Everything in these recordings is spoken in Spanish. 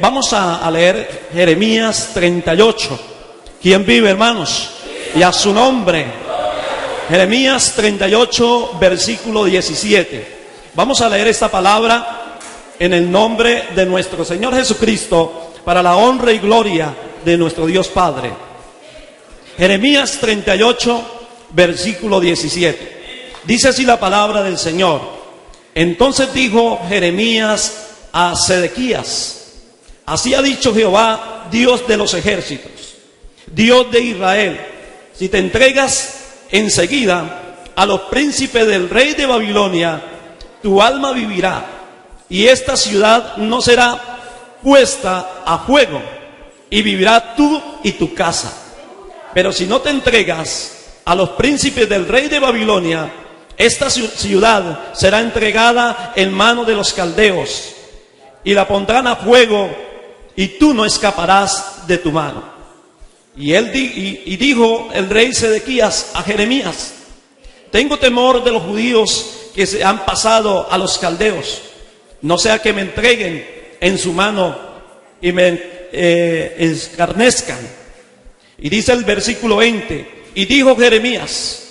Vamos a leer Jeremías 38. ¿Quién vive, hermanos? Y a su nombre. Jeremías 38, versículo 17. Vamos a leer esta palabra en el nombre de nuestro Señor Jesucristo, para la honra y gloria de nuestro Dios Padre. Jeremías 38, versículo 17. Dice así la palabra del Señor. Entonces dijo Jeremías a Sedequías: así ha dicho Jehová, Dios de los ejércitos, Dios de Israel, si te entregas enseguida a los príncipes del rey de Babilonia, tu alma vivirá, y esta ciudad no será puesta a fuego, y vivirá tú y tu casa. Pero si no te entregas a los príncipes del rey de Babilonia, esta ciudad será entregada en mano de los caldeos, y la pondrán a fuego, y tú no escaparás de tu mano. Y dijo el rey Sedequías a Jeremías: tengo temor de los judíos que se han pasado a los caldeos, no sea que me entreguen en su mano y me escarnezcan. Y dice el versículo 20: y dijo Jeremías: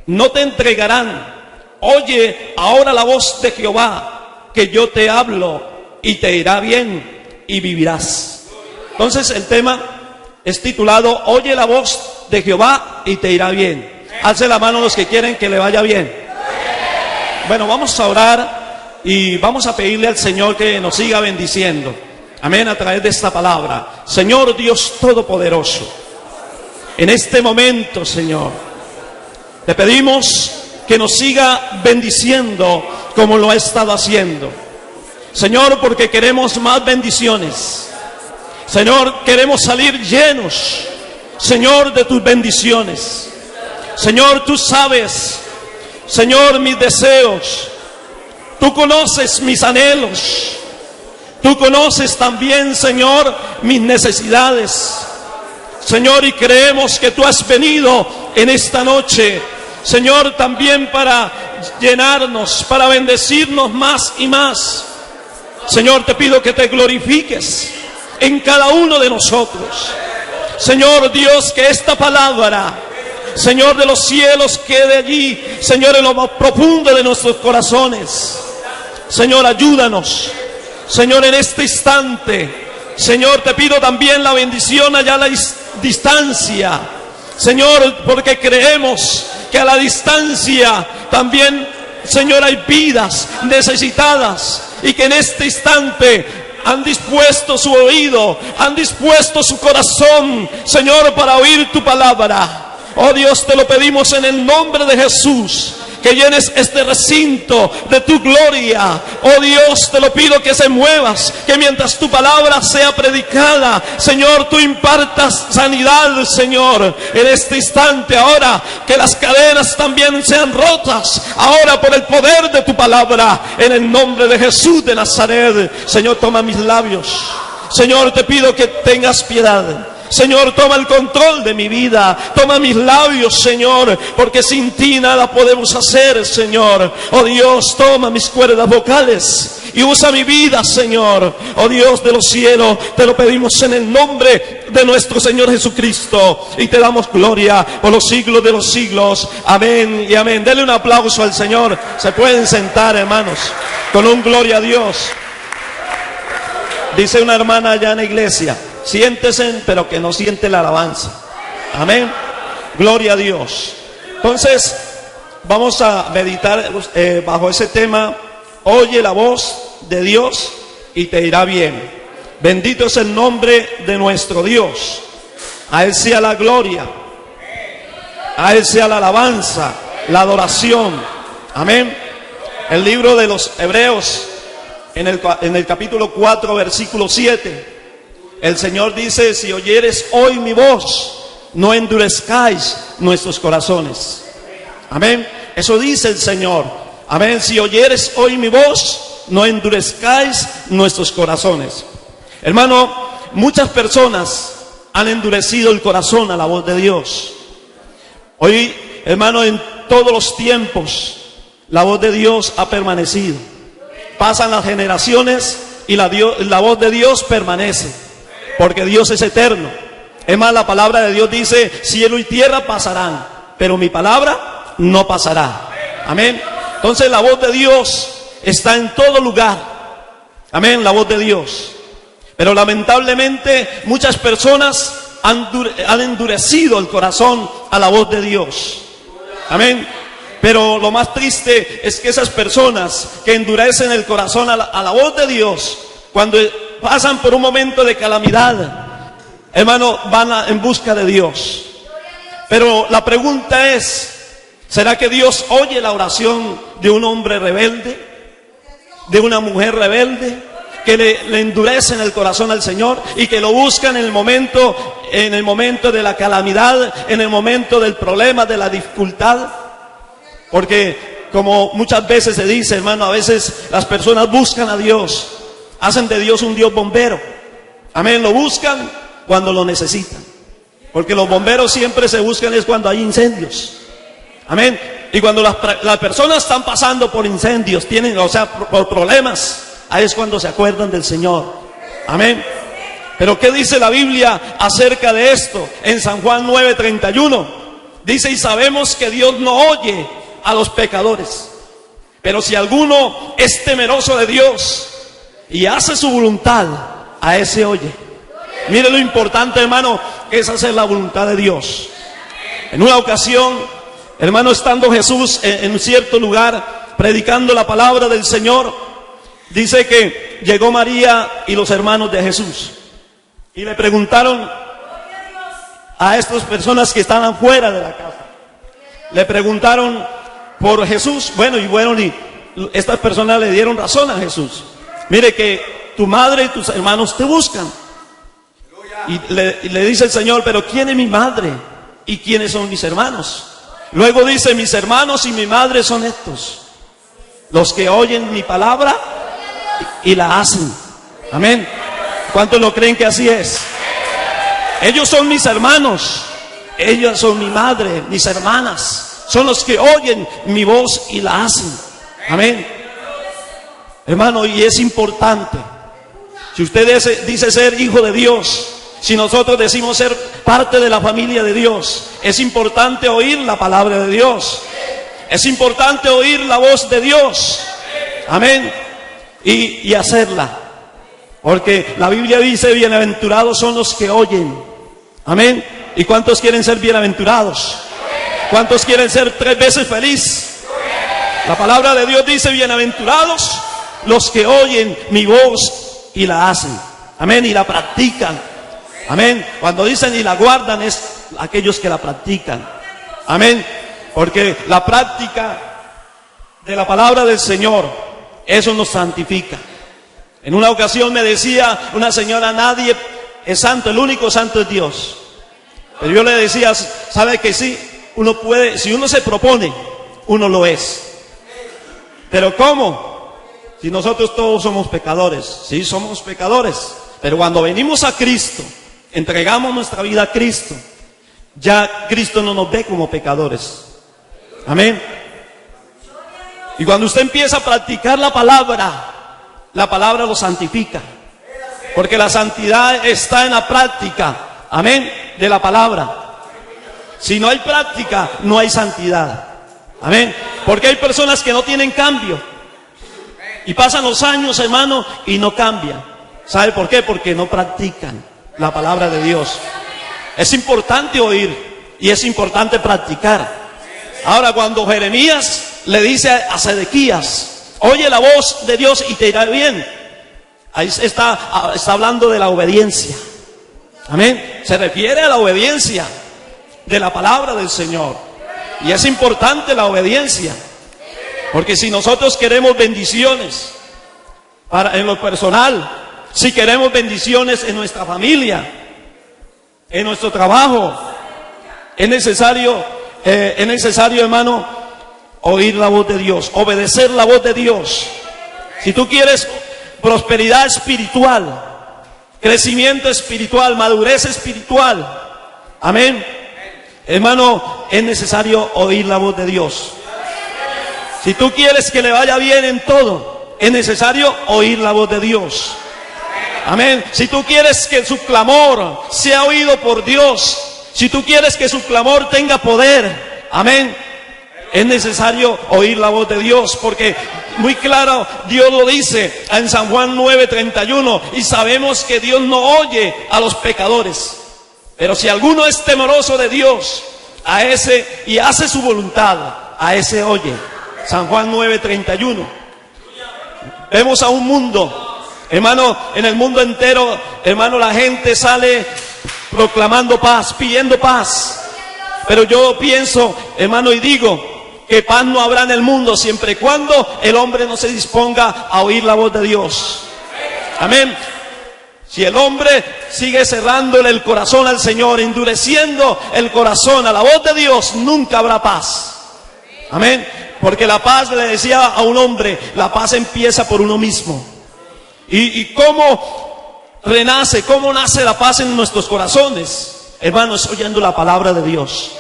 no te entregarán, oye ahora la voz de Jehová, que yo te hablo, y te irá bien y vivirás. Entonces el tema es titulado: oye la voz de Jehová y te irá bien. Alce la mano los que quieren que le vaya bien. Bueno, vamos a orar y vamos a pedirle al Señor que nos siga bendiciendo. Amén, a través de esta palabra. Señor Dios Todopoderoso, en este momento, Señor, te pedimos que nos siga bendiciendo como lo ha estado haciendo. Señor, porque queremos más bendiciones. Señor, queremos salir llenos, Señor, de tus bendiciones. Señor, tú sabes, Señor, mis deseos. Tú conoces mis anhelos. Tú conoces también, Señor, mis necesidades. Señor, y creemos que tú has venido en esta noche, Señor, también para llenarnos, para bendecirnos más y más. Señor, te pido que te glorifiques en cada uno de nosotros. Señor Dios, que esta palabra, Señor de los cielos, quede allí, Señor, en lo más profundo de nuestros corazones. Señor, ayúdanos, Señor, en este instante. Señor, te pido también la bendición allá a la distancia. Señor, porque creemos que a la distancia también, Señor, hay vidas necesitadas, y que en este instante han dispuesto su oído, han dispuesto su corazón, Señor, para oír tu palabra. Oh Dios, te lo pedimos en el nombre de Jesús, que llenes este recinto de tu gloria. Oh Dios, te lo pido que se muevas, que mientras tu palabra sea predicada, Señor, tú impartas sanidad, Señor, en este instante. Ahora que las cadenas también sean rotas, ahora por el poder de tu palabra, en el nombre de Jesús de Nazaret. Señor, toma mis labios. Señor, te pido que tengas piedad. Señor, toma el control de mi vida, toma mis labios, Señor, porque sin ti nada podemos hacer, Señor. Oh Dios, toma mis cuerdas vocales y usa mi vida, Señor. Oh Dios de los cielos, te lo pedimos en el nombre de nuestro Señor Jesucristo, y te damos gloria por los siglos de los siglos. Amén y amén. Denle un aplauso al Señor. Se pueden sentar, hermanos, con un gloria a Dios. Dice una hermana allá en la iglesia: siéntese, pero que no siente la alabanza. Amén. Gloria a Dios. Entonces, vamos a meditar bajo ese tema: oye la voz de Dios y te irá bien. Bendito es el nombre de nuestro Dios. A Él sea la gloria, a Él sea la alabanza, la adoración. Amén. El libro de los Hebreos, en el capítulo 4, versículo 7. El Señor dice: si oyeres hoy mi voz, no endurezcáis nuestros corazones. Amén. Eso dice el Señor. Amén. Si oyeres hoy mi voz, no endurezcáis nuestros corazones. Hermano, muchas personas han endurecido el corazón a la voz de Dios. Hoy, hermano, en todos los tiempos, la voz de Dios ha permanecido. Pasan las generaciones y la voz de Dios permanece, porque Dios es eterno. Es más, la palabra de Dios dice, cielo y tierra pasarán, pero mi palabra no pasará. Amén. Entonces la voz de Dios está en todo lugar. Amén, la voz de Dios. Pero lamentablemente muchas personas han endurecido el corazón a la voz de Dios. Amén. Pero lo más triste es que esas personas que endurecen el corazón a la voz de Dios, cuando pasan por un momento de calamidad, hermano, van en busca de Dios. Pero la pregunta es, ¿será que Dios oye la oración de un hombre rebelde? ¿De una mujer rebelde? Que le endurecen el corazón al Señor y que lo buscan en el momento de la calamidad, en el momento del problema, de la dificultad. Porque como muchas veces se dice, hermano, a veces las personas buscan a Dios, hacen de Dios un Dios bombero. Amén, lo buscan cuando lo necesitan. Porque los bomberos siempre se buscan es cuando hay incendios. Amén. Y cuando las personas están pasando por incendios, por problemas, ahí es cuando se acuerdan del Señor. Amén. Pero ¿qué dice la Biblia acerca de esto? En San Juan 9:31 dice, y sabemos que Dios no oye a los pecadores, pero si alguno es temeroso de Dios y hace su voluntad, a ese oye. Mire lo importante, hermano, que es hacer la voluntad de Dios. En una ocasión, hermano, estando Jesús en un cierto lugar predicando la palabra del Señor, dice que llegó María y los hermanos de Jesús y le preguntaron a estas personas que estaban fuera de la casa, le preguntaron por Jesús. Y estas personas le dieron razón a Jesús. Mire que tu madre y tus hermanos te buscan. Y le dice el Señor, pero ¿quién es mi madre? ¿Y quiénes son mis hermanos? Luego dice, mis hermanos y mi madre son estos, los que oyen mi palabra y la hacen. Amén. ¿Cuántos lo creen que así es? Ellos son mis hermanos, ellos son mi madre, mis hermanas. Son los que oyen mi voz y la hacen. Amén. Hermano, y es importante, si usted dice ser hijo de Dios, si nosotros decimos ser parte de la familia de Dios, es importante oír la palabra de Dios. Es importante oír la voz de Dios. Amén. Y hacerla. Porque la Biblia dice, bienaventurados son los que oyen. Amén. ¿Y cuántos quieren ser bienaventurados? ¿Cuántos quieren ser 3 veces feliz? La palabra de Dios dice, bienaventurados los que oyen mi voz y la hacen. Amén. Y la practican. Amén. Cuando dicen y la guardan es aquellos que la practican. Amén. Porque la práctica de la palabra del Señor, eso nos santifica. En una ocasión me decía una señora, nadie es santo, el único santo es Dios. Pero yo le decía, ¿sabe que sí? Uno puede, si uno se propone, uno lo es. Pero ¿cómo? Si nosotros todos somos pecadores. Sí, somos pecadores. Pero cuando venimos a Cristo, entregamos nuestra vida a Cristo, ya Cristo no nos ve como pecadores. Amén. Y cuando usted empieza a practicar la palabra lo santifica. Porque la santidad está en la práctica, amén, de la palabra. Si no hay práctica, no hay santidad. Amén. Porque hay personas que no tienen cambio. Y pasan los años, hermano, y no cambian. ¿Sabe por qué? Porque no practican la palabra de Dios. Es importante oír y es importante practicar. Ahora, cuando Jeremías le dice a Sedequías, oye la voz de Dios y te irá bien, ahí está hablando de la obediencia. Amén. Se refiere a la obediencia de la palabra del Señor. Y es importante la obediencia. Porque si nosotros queremos bendiciones en lo personal, si queremos bendiciones en nuestra familia, en nuestro trabajo, es necesario, hermano, oír la voz de Dios, obedecer la voz de Dios. Si tú quieres prosperidad espiritual, crecimiento espiritual, madurez espiritual, amén, hermano, es necesario oír la voz de Dios. Si tú quieres que le vaya bien en todo, es necesario oír la voz de Dios. Amén. Si tú quieres que su clamor sea oído por Dios, si tú quieres que su clamor tenga poder, amén, es necesario oír la voz de Dios, porque muy claro Dios lo dice en San Juan 9:31, y sabemos que Dios no oye a los pecadores, pero si alguno es temeroso de Dios, a ese y hace su voluntad, a ese oye. San Juan 9:31. Vemos a un mundo, hermano, en el mundo entero, hermano, la gente sale proclamando paz, pidiendo paz. Pero yo pienso, hermano, y digo que paz no habrá en el mundo siempre y cuando el hombre no se disponga a oír la voz de Dios. Amén. Si el hombre sigue cerrándole el corazón al Señor, endureciendo el corazón a la voz de Dios, nunca habrá paz. Amén. Porque la paz, le decía a un hombre, la paz empieza por uno mismo. ¿Y cómo renace, cómo nace la paz en nuestros corazones? Hermanos, oyendo la palabra de Dios.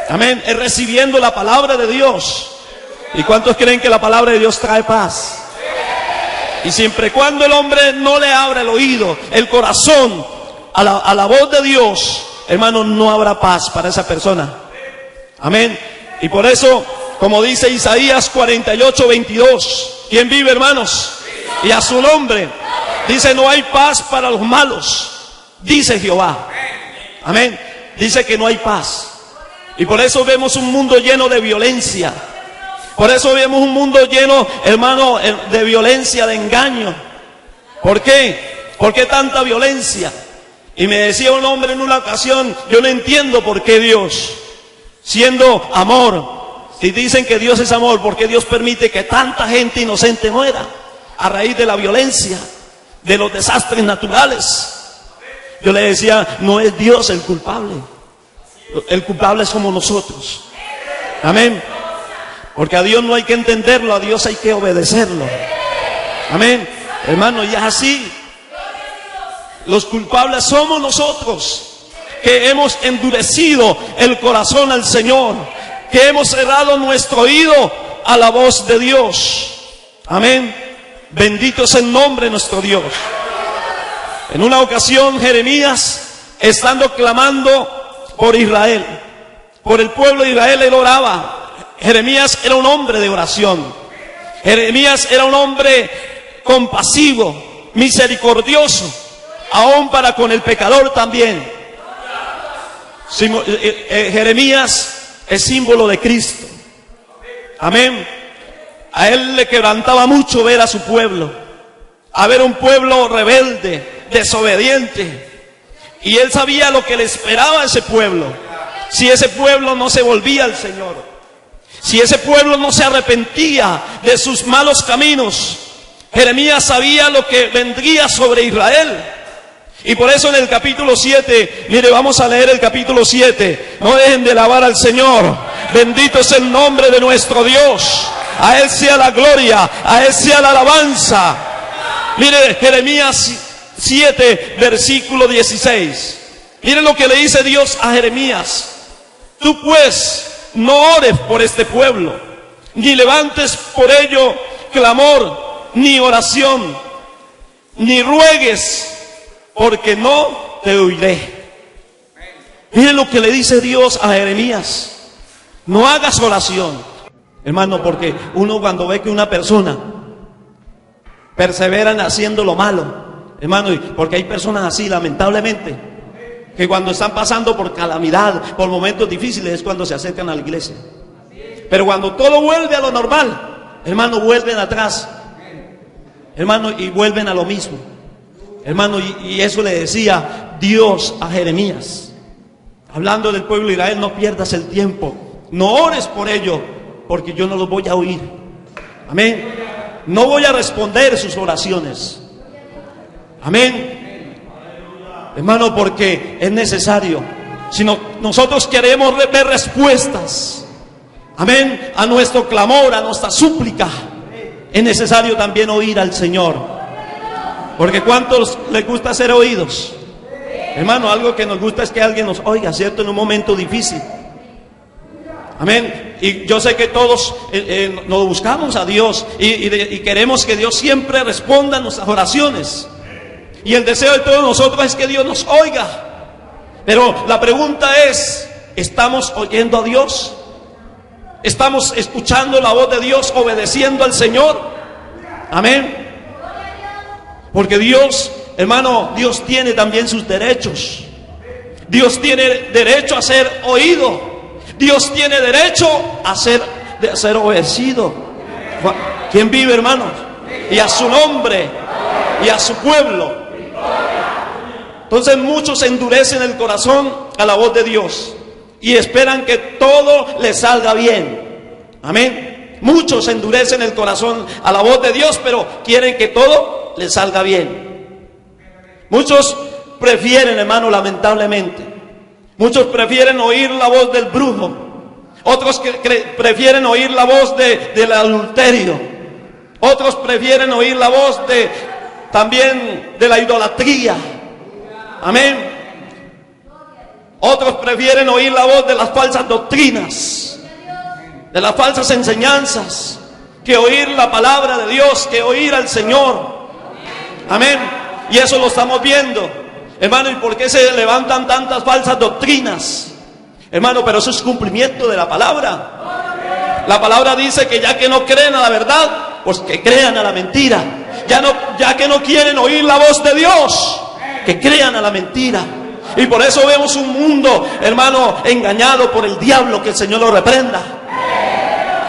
Amén, es recibiendo la palabra de Dios. ¿Y cuántos creen que la palabra de Dios trae paz? Y siempre y cuando el hombre no le abra el oído, el corazón a la voz de Dios, hermano, no habrá paz para esa persona. Amén. Y por eso, como dice Isaías 48:22, ¿quién vive, hermanos? Y a su nombre, dice, no hay paz para los malos, dice Jehová. Amén. Dice que no hay paz. Y por eso vemos un mundo lleno de violencia. Por eso vemos un mundo lleno, hermano, de violencia, de engaño. ¿Por qué? ¿Por qué tanta violencia? Y me decía un hombre en una ocasión, yo no entiendo por qué Dios, siendo amor, si dicen que Dios es amor, ¿por qué Dios permite que tanta gente inocente muera a raíz de la violencia, de los desastres naturales? Yo le decía, no es Dios el culpable. El culpable somos nosotros. Amén. Porque a Dios no hay que entenderlo, a Dios hay que obedecerlo. Amén. Hermano, y es así. Los culpables somos nosotros, que hemos endurecido el corazón al Señor, que hemos cerrado nuestro oído a la voz de Dios. Amén. Bendito es el nombre de nuestro Dios. En una ocasión, Jeremías, estando clamando por Israel, por el pueblo de Israel, él oraba. Jeremías era un hombre de oración. Jeremías era un hombre compasivo, misericordioso, aún para con el pecador también. Jeremías es símbolo de Cristo. Amén. A él le quebrantaba mucho ver a su pueblo, a ver un pueblo rebelde, desobediente. Y él sabía lo que le esperaba a ese pueblo, si ese pueblo no se volvía al Señor, si ese pueblo no se arrepentía de sus malos caminos. Jeremías sabía lo que vendría sobre Israel. Y por eso en el capítulo 7, mire, vamos a leer el capítulo 7. No dejen de alabar al Señor. Bendito es el nombre de nuestro Dios. A Él sea la gloria, a Él sea la alabanza. Mire, Jeremías 7, versículo 16. Miren lo que le dice Dios a Jeremías. Tú pues no ores por este pueblo, ni levantes por ello clamor, ni oración, ni ruegues, porque no te oiré. Miren lo que le dice Dios a Jeremías. No hagas oración, hermano, porque uno cuando ve que una persona persevera en haciendo lo malo, hermano, porque hay personas así, lamentablemente, que cuando están pasando por calamidad, por momentos difíciles, es cuando se acercan a la iglesia. Pero cuando todo vuelve a lo normal, hermano, vuelven atrás, hermano, y vuelven a lo mismo, hermano. Y eso le decía Dios a Jeremías, hablando del pueblo de Israel: no pierdas el tiempo, no ores por ello, porque yo no los voy a oír. Amén. No voy a responder sus oraciones. Amén. Hermano, porque es necesario. Si nosotros queremos ver respuestas, amén, a nuestro clamor, a nuestra súplica, es necesario también oír al Señor. Porque ¿cuántos les gusta ser oídos? Hermano, algo que nos gusta es que alguien nos oiga, ¿cierto? En un momento difícil. Amén. Y yo sé que todos nos buscamos a Dios y queremos que Dios siempre responda a nuestras oraciones. Y el deseo de todos nosotros es que Dios nos oiga. Pero la pregunta es, ¿estamos oyendo a Dios? ¿Estamos escuchando la voz de Dios, obedeciendo al Señor? Amén. Porque Dios, hermano, Dios tiene también sus derechos. Dios tiene derecho a ser oído. Dios tiene derecho a ser obedecido. ¿Quién vive, hermanos? Y a su nombre y a su pueblo. Entonces muchos endurecen el corazón a la voz de Dios y esperan que todo les salga bien. Amén. Muchos endurecen el corazón a la voz de Dios, pero quieren que todo les salga bien. Muchos prefieren, hermano, lamentablemente, muchos prefieren oír la voz del brujo. Otros prefieren oír la voz del adulterio. Otros prefieren oír la voz también de la idolatría. Amén. Otros prefieren oír la voz de las falsas doctrinas, de las falsas enseñanzas, que oír la palabra de Dios, que oír al Señor. Amén. Y eso lo estamos viendo, hermano. ¿Y por qué se levantan tantas falsas doctrinas? Hermano, pero eso es cumplimiento de la palabra. La palabra dice que ya que no creen a la verdad, pues que crean a la mentira. Ya que no quieren oír la voz de Dios, que crean a la mentira. Y por eso vemos un mundo, hermano, engañado por el diablo, que el Señor lo reprenda.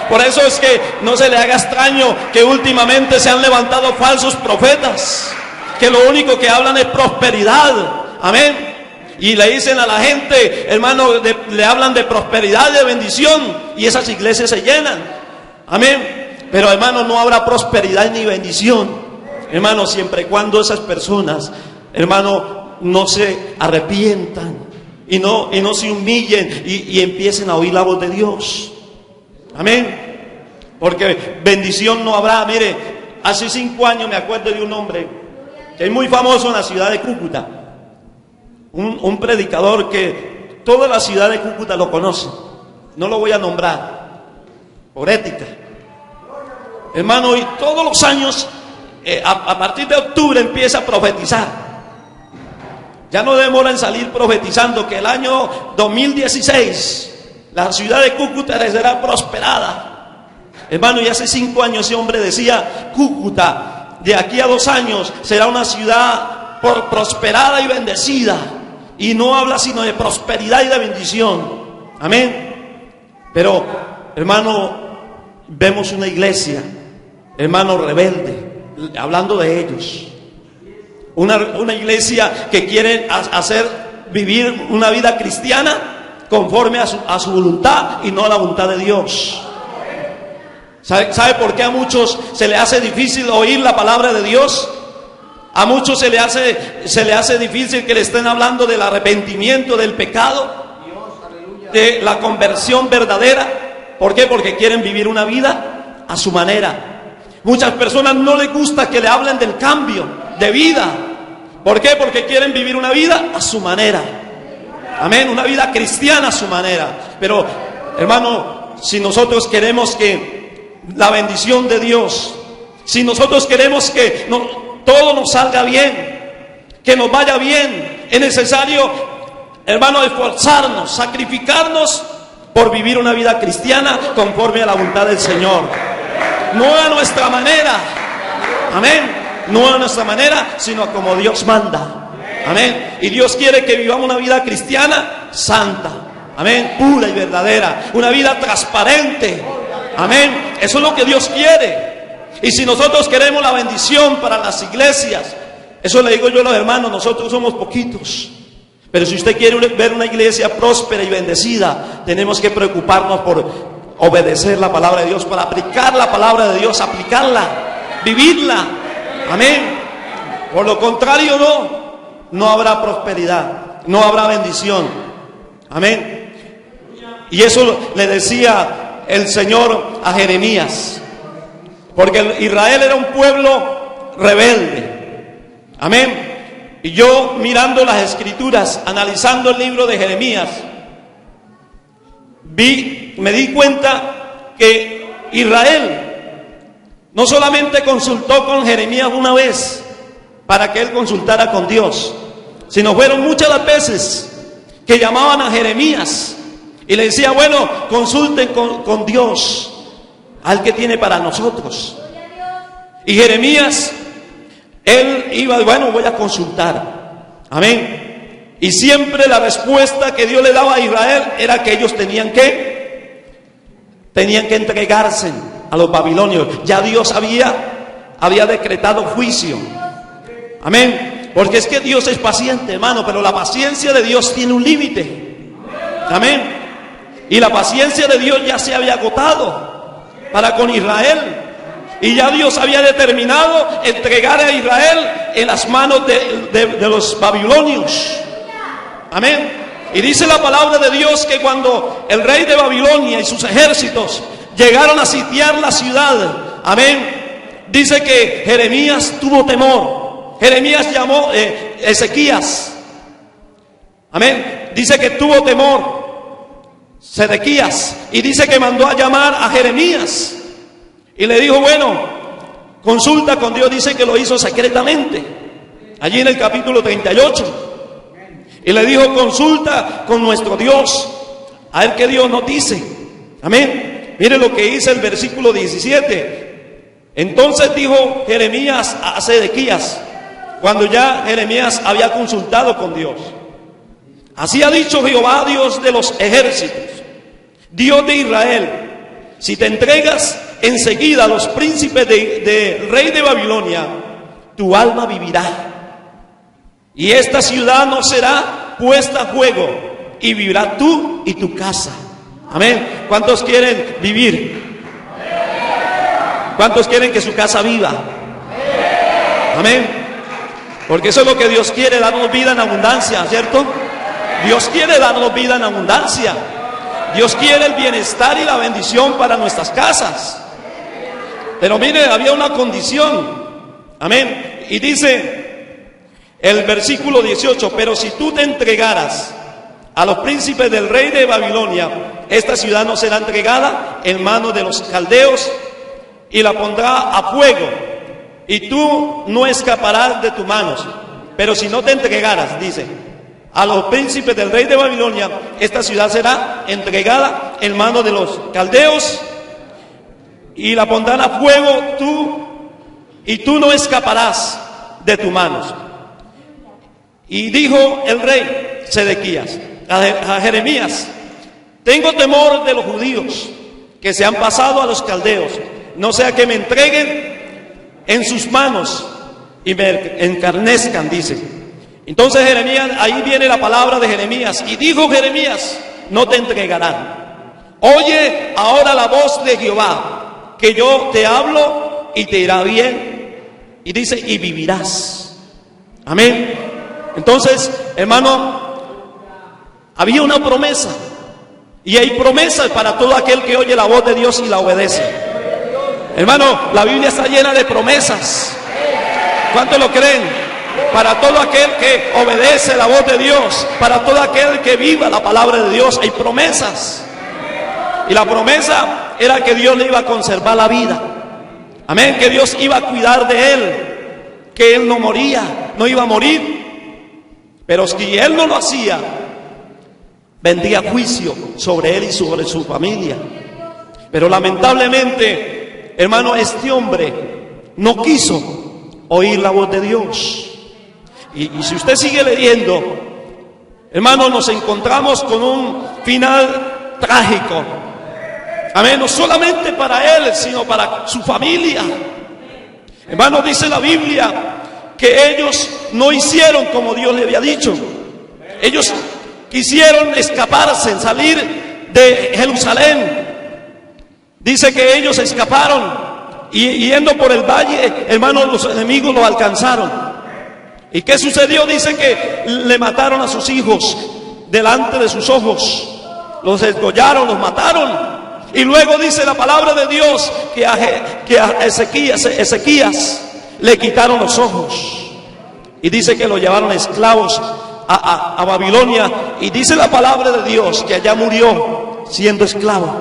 Por eso es que no se le haga extraño que últimamente se han levantado falsos profetas, que lo único que hablan es prosperidad. Amén. Y le dicen a la gente, hermano, le hablan de prosperidad, de bendición, y esas iglesias se llenan. Amén. Pero, hermano, no habrá prosperidad ni bendición, hermano, siempre y cuando esas personas, hermano, no se arrepientan y no se humillen y empiecen a oír la voz de Dios. Amén. Porque bendición no habrá. Mire, hace 5 años me acuerdo de un hombre que es muy famoso en la ciudad de Cúcuta, un predicador que toda la ciudad de Cúcuta lo conoce. No lo voy a nombrar por ética, hermano, y todos los años a partir de octubre empieza a profetizar. Ya no demora en salir profetizando que el año 2016 la ciudad de Cúcuta será prosperada. Hermano, y hace 5 años ese hombre decía: Cúcuta de aquí a 2 años será una ciudad prosperada y bendecida. Y no habla sino de prosperidad y de bendición. Amén. Pero, hermano, vemos una iglesia, hermano, rebelde, hablando de ellos. Una iglesia que quiere vivir una vida cristiana conforme a su voluntad y no a la voluntad de Dios. ¿Sabe por qué a muchos se le hace difícil oír la palabra de Dios? A muchos se le hace difícil que le estén hablando del arrepentimiento del pecado, de la conversión verdadera. ¿Por qué? Porque quieren vivir una vida a su manera. Muchas personas no les gusta que le hablen del cambio de vida. ¿Por qué? Porque quieren vivir una vida a su manera. Amén, una vida cristiana a su manera. Pero, hermano, si nosotros queremos que la bendición de Dios, si nosotros queremos que todo nos salga bien, que nos vaya bien, es necesario, hermano, esforzarnos, sacrificarnos por vivir una vida cristiana conforme a la voluntad del Señor. No a nuestra manera, amén, no a nuestra manera, sino como Dios manda, amén. Y Dios quiere que vivamos una vida cristiana santa, amén, pura y verdadera, una vida transparente, amén. Eso es lo que Dios quiere. Y si nosotros queremos la bendición para las iglesias, eso le digo yo a los hermanos, nosotros somos poquitos. Pero si usted quiere ver una iglesia próspera y bendecida, tenemos que preocuparnos por obedecer la palabra de Dios, para aplicar la palabra de Dios, aplicarla, vivirla. Amén. Por lo contrario, no habrá prosperidad, no habrá bendición. Amén. Y eso le decía el Señor a Jeremías, porque Israel era un pueblo rebelde. Amén. Y yo, mirando las escrituras, analizando el libro de Jeremías, vi Y me di cuenta que Israel no solamente consultó con Jeremías una vez para que él consultara con Dios, sino fueron muchas las veces que llamaban a Jeremías y le decía, bueno, consulten con Dios, al que tiene para nosotros. Y Jeremías, él iba, bueno, voy a consultar. Amén. Y siempre la respuesta que Dios le daba a Israel era que ellos tenían que entregarse a los babilonios. Ya Dios había decretado juicio. Amén. Porque es que Dios es paciente, hermano, pero la paciencia de Dios tiene un límite. Amén. Y la paciencia de Dios ya se había agotado para con Israel. Y ya Dios había determinado entregar a Israel en las manos de los babilonios. Amén. Y dice la palabra de Dios que cuando el rey de Babilonia y sus ejércitos llegaron a sitiar la ciudad, amén, dice que Jeremías tuvo temor. Jeremías llamó Ezequías, amén, dice que tuvo temor Sedequías, y dice que mandó a llamar a Jeremías y le dijo, bueno, consulta con Dios. Dice que lo hizo secretamente, allí en el capítulo 38. Y le dijo, consulta con nuestro Dios, a ver qué Dios nos dice. Amén. Mire lo que dice el versículo 17. Entonces dijo Jeremías a Sedequías, cuando ya Jeremías había consultado con Dios: así ha dicho Jehová, Dios de los ejércitos, Dios de Israel, si te entregas enseguida a los príncipes del rey de Babilonia, tu alma vivirá. Y esta ciudad no será puesta a fuego, y vivirá tú y tu casa. Amén. ¿Cuántos quieren vivir? ¿Cuántos quieren que su casa viva? Amén. Porque eso es lo que Dios quiere, darnos vida en abundancia, ¿cierto? Dios quiere darnos vida en abundancia. Dios quiere el bienestar y la bendición para nuestras casas. Pero mire, había una condición. Amén. Y dice el versículo 18: pero si tú te entregaras a los príncipes del rey de Babilonia, esta ciudad no será entregada en manos de los caldeos, y la pondrá a fuego, y tú no escaparás de tus manos. Pero si no te entregaras, dice, a los príncipes del rey de Babilonia, esta ciudad será entregada en manos de los caldeos, y la pondrán a fuego, y tú no escaparás de tus manos. Y dijo el rey Sedequías a Jeremías: tengo temor de los judíos que se han pasado a los caldeos, no sea que me entreguen en sus manos y me encarnezcan, dice. Entonces Jeremías, ahí viene la palabra de Jeremías, y dijo Jeremías: no te entregarán. Oye ahora la voz de Jehová, que yo te hablo y te irá bien. Y dice, y vivirás. Amén. Entonces, hermano, había una promesa, y hay promesas para todo aquel que oye la voz de Dios y la obedece. Hermano, la Biblia está llena de promesas. ¿Cuántos lo creen? Para todo aquel que obedece la voz de Dios, para todo aquel que viva la palabra de Dios, hay promesas. Y la promesa era que Dios le iba a conservar la vida. Amén, que Dios iba a cuidar de él, que él no moría, no iba a morir. Pero si él no lo hacía, vendría juicio sobre él y sobre su familia. Pero lamentablemente, hermano, este hombre no quiso oír la voz de Dios. Y si usted sigue leyendo, hermano, nos encontramos con un final trágico. Amén, no solamente para él, sino para su familia. Hermano, dice la Biblia que ellos no hicieron como Dios le había dicho. Ellos quisieron escaparse, salir de Jerusalén. Dice que ellos escaparon, y yendo por el valle, hermano, los enemigos lo alcanzaron. ¿Y qué sucedió? Dice que le mataron a sus hijos delante de sus ojos. Los desgollaron, los mataron. Y luego dice la palabra de Dios que a Ezequías le quitaron los ojos. Y dice que lo llevaron esclavos a Babilonia. Y dice la palabra de Dios que allá murió siendo esclavo.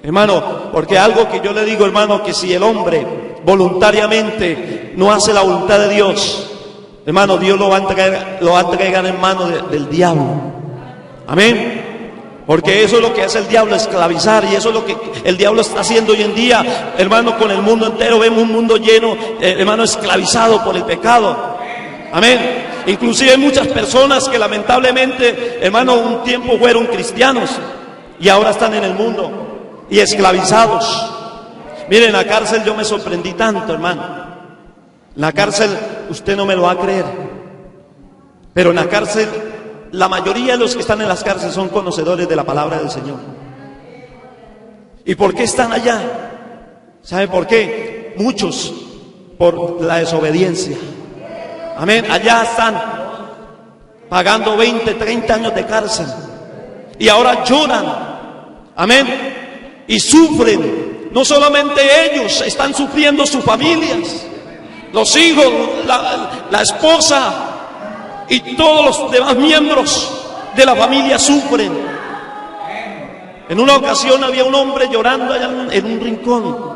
Hermano, porque algo que yo le digo, hermano, que si el hombre voluntariamente no hace la voluntad de Dios, hermano, Dios lo va a entregar en manos del diablo. Amén. Porque eso es lo que hace el diablo, esclavizar, y eso es lo que el diablo está haciendo hoy en día, hermano, con el mundo entero. Vemos un mundo lleno, hermano, esclavizado por el pecado. Amén. Inclusive hay muchas personas que lamentablemente, hermano, un tiempo fueron cristianos y ahora están en el mundo y esclavizados. Miren, en la cárcel yo me sorprendí tanto, hermano. En la cárcel, usted no me lo va a creer, pero en la cárcel, la mayoría de los que están en las cárceles son conocedores de la palabra del Señor. ¿Y por qué están allá? ¿Sabe por qué? Muchos por la desobediencia. Amén. Allá están pagando 20, 30 años de cárcel y ahora lloran. Amén. Y sufren. No solamente ellos, están sufriendo sus familias, los hijos, la esposa y todos los demás miembros de la familia sufren. En una ocasión había un hombre llorando allá en un rincón.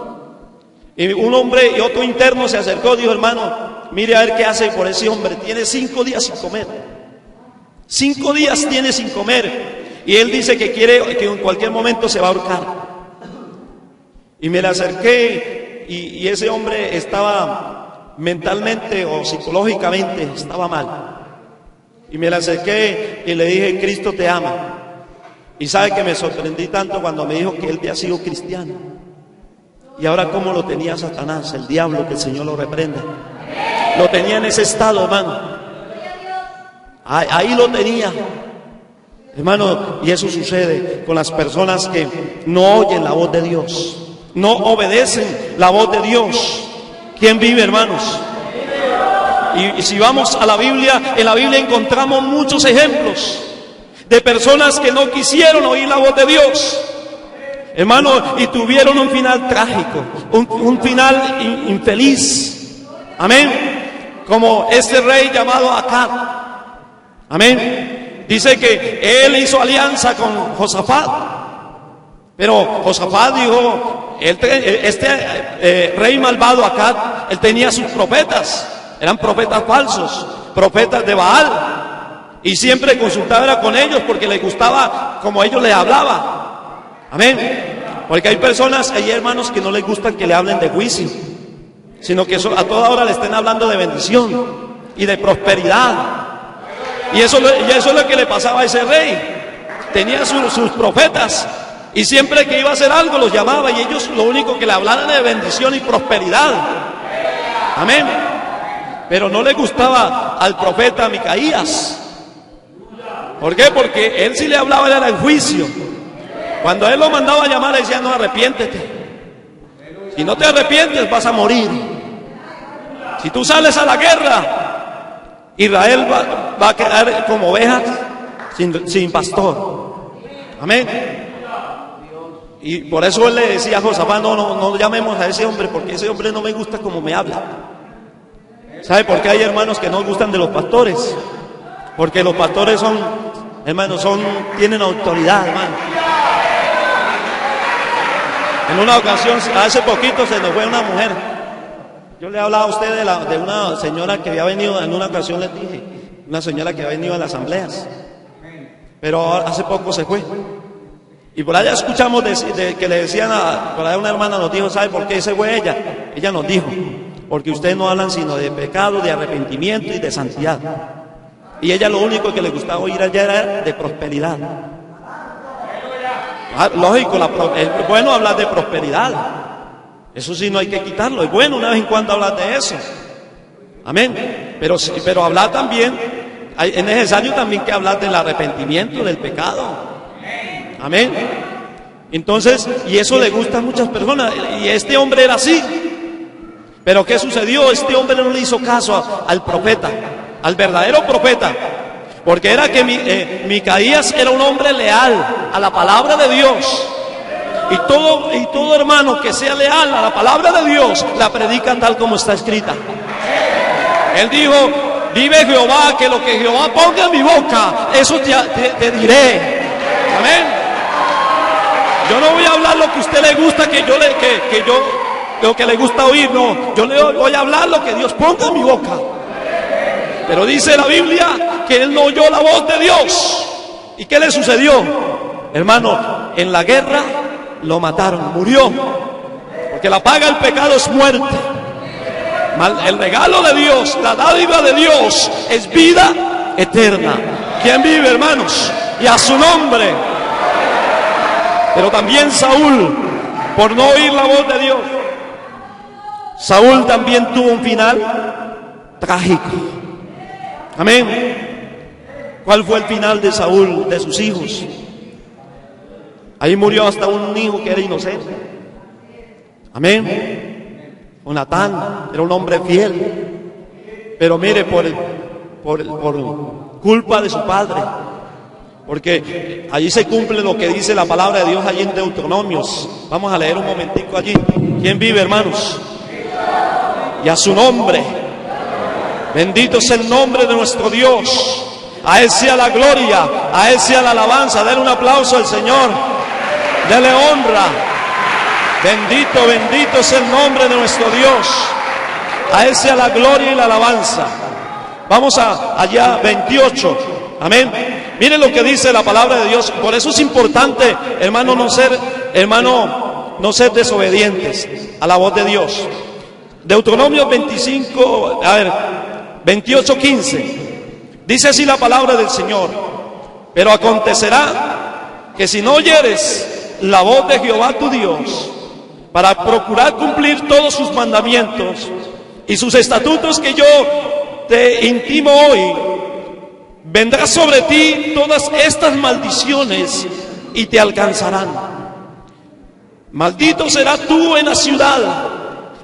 Y un hombre y otro interno se acercó y dijo: hermano, mire a ver qué hace por ese hombre. Tiene 5 días sin comer. 5 días tiene sin comer. Y él dice que quiere, que en cualquier momento se va a ahorcar. Y me le acerqué y ese hombre estaba mentalmente o psicológicamente, estaba mal. Y me le acerqué y le dije: Cristo te ama. Y sabe que me sorprendí tanto cuando me dijo que él había sido cristiano. Y ahora cómo lo tenía Satanás, el diablo, que el Señor lo reprenda. Lo tenía en ese estado, hermano. Ahí lo tenía. Hermano, y eso sucede con las personas que no oyen la voz de Dios, no obedecen la voz de Dios. ¿Quién vive, hermanos? Y si vamos a la Biblia, en la Biblia encontramos muchos ejemplos de personas que no quisieron oír la voz de Dios, hermano, y tuvieron un final trágico, un final infeliz. Amén. Como este rey llamado Acab. Amén. Dice que él hizo alianza con Josafat, pero Josafat dijo: rey malvado Acab, él tenía sus profetas, eran profetas falsos, profetas de Baal. Y siempre consultaba con ellos porque les gustaba como ellos les hablaban. Amén. Porque hay personas, hay hermanos que no les gustan que le hablen de juicio, sino que a toda hora le estén hablando de bendición y de prosperidad. Y eso es lo que le pasaba a ese rey. Tenía sus profetas y siempre que iba a hacer algo los llamaba y ellos lo único que le hablaban era de bendición y prosperidad. Amén. Pero no le gustaba al profeta Micaías. ¿Por qué? Porque él sí le hablaba era el juicio. Cuando él lo mandaba a llamar, le decía: no, arrepiéntete. Si no te arrepientes, vas a morir. Si tú sales a la guerra, Israel va a quedar como ovejas sin pastor. Amén. Y por eso él le decía a Josafat: no llamemos a ese hombre, porque ese hombre no me gusta como me habla. ¿Sabe por qué hay hermanos que no gustan de los pastores? Porque los pastores son, hermanos, tienen autoridad, hermano. En una ocasión, hace poquito, se nos fue una mujer. Yo le hablaba a usted de una señora que había venido, en una ocasión les dije, una señora que había venido a las asambleas. Pero hace poco se fue. Y por allá escuchamos que le decían, por allá una hermana nos dijo: ¿sabe por qué se fue ella? Ella nos dijo: porque ustedes no hablan sino de pecado, de arrepentimiento y de santidad. Y ella lo único que le gustaba oír allá era de prosperidad. Lógico, es bueno hablar de prosperidad. Eso sí, no hay que quitarlo. Es bueno una vez en cuando hablar de eso. Amén. Pero hablar también, es necesario también que hablar del arrepentimiento, del pecado. Amén. Entonces, y eso le gusta a muchas personas. Y este hombre era así. Pero ¿qué sucedió? Este hombre no le hizo caso al profeta, al verdadero profeta, porque era que Micaías era un hombre leal a la palabra de Dios, y todo hermano que sea leal a la palabra de Dios la predica tal como está escrita. Él dijo: vive Jehová, que lo que Jehová ponga en mi boca, eso te diré. Amén. Yo no voy a hablar lo que a usted le gusta, lo que le gusta oír, no. Yo le voy a hablar lo que Dios ponga en mi boca. Pero dice la Biblia que él no oyó la voz de Dios. ¿Y qué le sucedió? Hermano, en la guerra lo mataron, murió. Porque la paga del pecado es muerte. El regalo de Dios, la dádiva de Dios es vida eterna. ¿Quién vive, hermanos? Y a su nombre. Pero también Saúl, por no oír la voz de Dios, Saúl también tuvo un final trágico. Amén. ¿Cuál fue el final de Saúl, de sus hijos? Ahí murió hasta un hijo que era inocente. Amén. Jonatán era un hombre fiel. Pero mire, por culpa de su padre. Porque allí se cumple lo que dice la palabra de Dios allí en Deuteronomios. Vamos a leer un momentico allí. ¿Quién vive, hermanos? Y a su nombre. Bendito es el nombre de nuestro Dios. A Él sea la gloria, a Él sea la alabanza. Denle un aplauso al Señor. Dele honra. Bendito, bendito es el nombre de nuestro Dios. A Él sea la gloria y la alabanza. Vamos allá 28. Amén. Miren lo que dice la palabra de Dios. Por eso es importante, hermano, no ser desobedientes a la voz de Dios. Deuteronomio 28:15. Dice así la palabra del Señor: pero acontecerá que si no oyeres la voz de Jehová tu Dios, para procurar cumplir todos sus mandamientos y sus estatutos que yo te intimo hoy, vendrá sobre ti todas estas maldiciones y te alcanzarán. Maldito serás tú en la ciudad,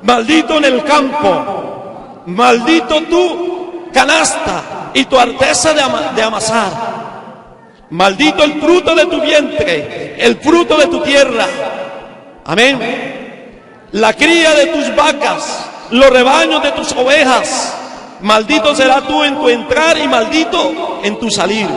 maldito en el campo, maldito tu canasta y tu arteza de amasar. Maldito el fruto de tu vientre, el fruto de tu tierra. Amén. La cría de tus vacas, los rebaños de tus ovejas. Maldito será tú en tu entrar y maldito en tu salir.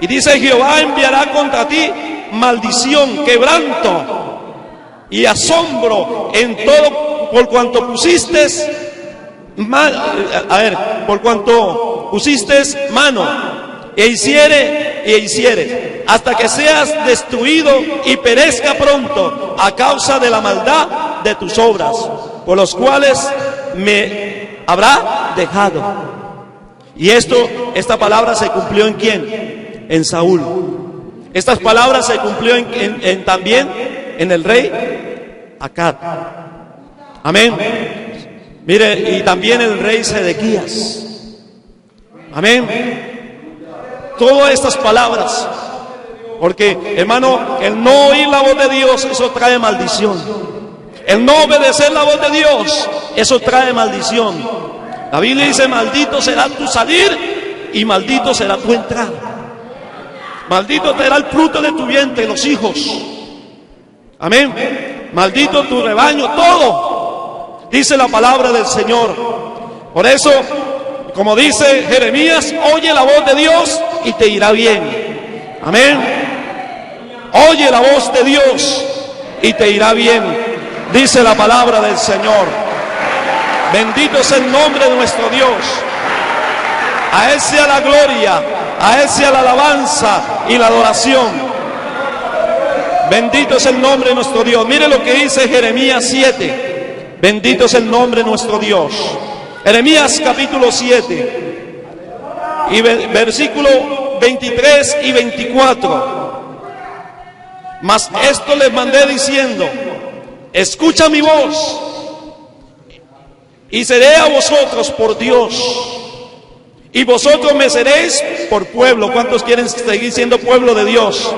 Y dice: Jehová enviará contra ti maldición, quebranto y asombro en todo por cuanto pusiste mano e hiciere, hasta que seas destruido y perezca pronto a causa de la maldad de tus obras, por los cuales me habrá dejado. Y esta palabra se cumplió ¿en quién? En Saúl. Estas palabras se cumplió también en el rey Acab. Amén. Mire, y también el rey Sedequías. Amén. Todas estas palabras, porque, hermano, el no oír la voz de Dios, eso trae maldición. El no obedecer la voz de Dios, eso trae maldición. La Biblia dice: maldito será tu salir y maldito será tu entrar. Maldito será el fruto de tu vientre, los hijos. Amén. Maldito tu rebaño, todo. Dice la palabra del Señor. Por eso, como dice Jeremías, oye la voz de Dios y te irá bien. Amén. Oye la voz de Dios y te irá bien. Dice la palabra del Señor. Bendito es el nombre de nuestro Dios. A Él sea la gloria, a Él sea la alabanza y la adoración. Bendito es el nombre de nuestro Dios. Mire lo que dice Jeremías 7. Bendito es el nombre de nuestro Dios. Jeremías capítulo 7 y versículo 23 y 24. Mas esto les mandé diciendo: escucha mi voz y seré a vosotros por Dios, y vosotros me seréis por pueblo. ¿Cuántos quieren seguir siendo pueblo de Dios?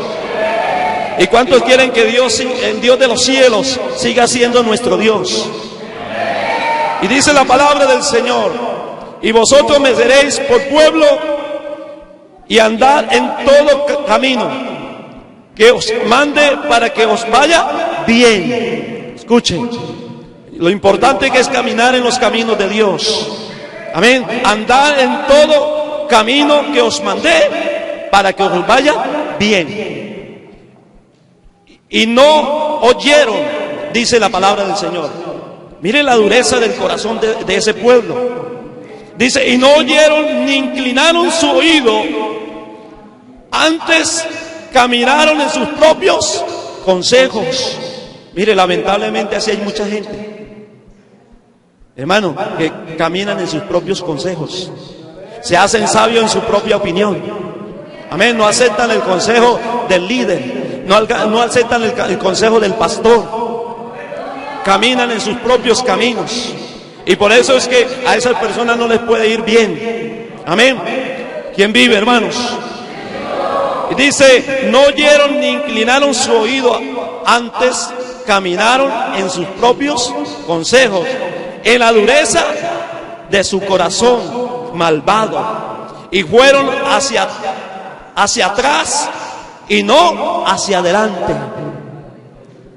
¿Y cuántos quieren que Dios, el Dios de los cielos, siga siendo nuestro Dios? Y dice la palabra del Señor: y vosotros me seréis por pueblo, y andar en todo camino que os mande para que os vaya bien. Escuchen, lo importante que es caminar en los caminos de Dios. Amén. Andar en todo camino que os mandé para que os vaya bien. y no oyeron, dice la palabra del Señor. Mire la dureza del corazón de ese pueblo. Dice, y no oyeron ni inclinaron su oído, antes caminaron en sus propios consejos. Mire, lamentablemente así hay mucha gente, hermano, que caminan en sus propios consejos. Se hacen sabios en su propia opinión. Amén. No aceptan el consejo del líder, no aceptan el consejo del pastor. Caminan en sus propios caminos. Y por eso es que a esas personas no les puede ir bien. Amén. ¿Quién vive, hermanos? Y dice, no oyeron ni inclinaron su oído, antes caminaron en sus propios consejos, en la dureza de su corazón malvado, y fueron hacia atrás y no hacia adelante.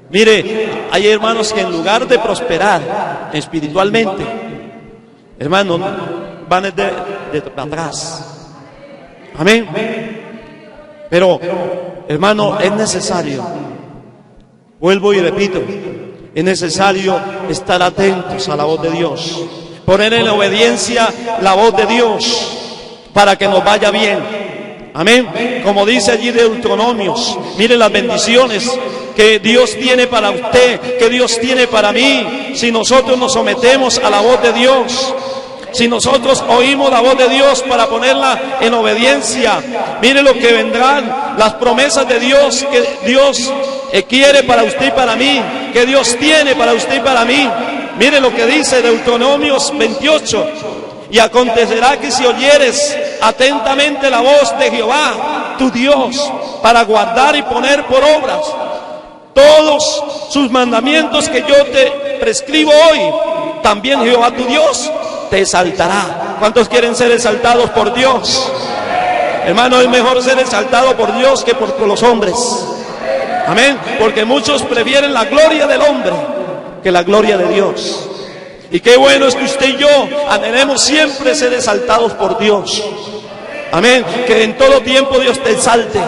Mire, hay hermanos que en lugar de prosperar espiritualmente, hermanos, van de atrás. Amén. Pero, hermano, es necesario, vuelvo y repito, es necesario estar atentos a la voz de Dios, poner en obediencia la voz de Dios para que nos vaya bien. Amén. Como dice allí Deuteronomios, mire las bendiciones que Dios tiene para usted, que Dios tiene para mí, si nosotros nos sometemos a la voz de Dios. Si nosotros oímos la voz de Dios para ponerla en obediencia, mire lo que vendrán, las promesas de Dios que Dios quiere para usted y para mí, que Dios tiene para usted y para mí. Mire lo que dice Deuteronomios 28. Y acontecerá que si oyeres atentamente la voz de Jehová, tu Dios, para guardar y poner por obras todos sus mandamientos que yo te prescribo hoy, también Jehová tu Dios te exaltará. ¿Cuántos quieren ser exaltados por Dios? Hermano, es mejor ser exaltado por Dios que por los hombres. Amén. Porque muchos prefieren la gloria del hombre que la gloria de Dios. Y qué bueno es que usted y yo anhelemos siempre ser exaltados por Dios. Amén. Que en todo tiempo Dios te exalte.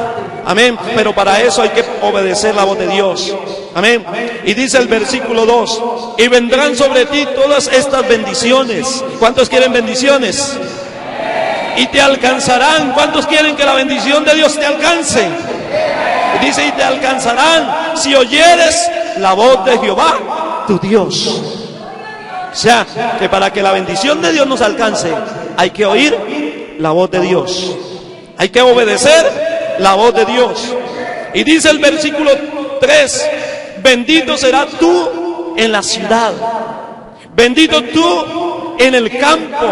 Amén. Pero para eso hay que obedecer la voz de Dios. Amén. Y dice el versículo 2: y vendrán sobre ti todas estas bendiciones. ¿Cuántos quieren bendiciones? Y te alcanzarán. ¿Cuántos quieren que la bendición de Dios te alcance? Y dice, y te alcanzarán si oyeres la voz de Jehová, tu Dios. O sea, que para que la bendición de Dios nos alcance, hay que oír la voz de Dios. Hay que obedecer la voz de Dios. Y dice el versículo 3: bendito serás tú en la ciudad, bendito tú en el campo,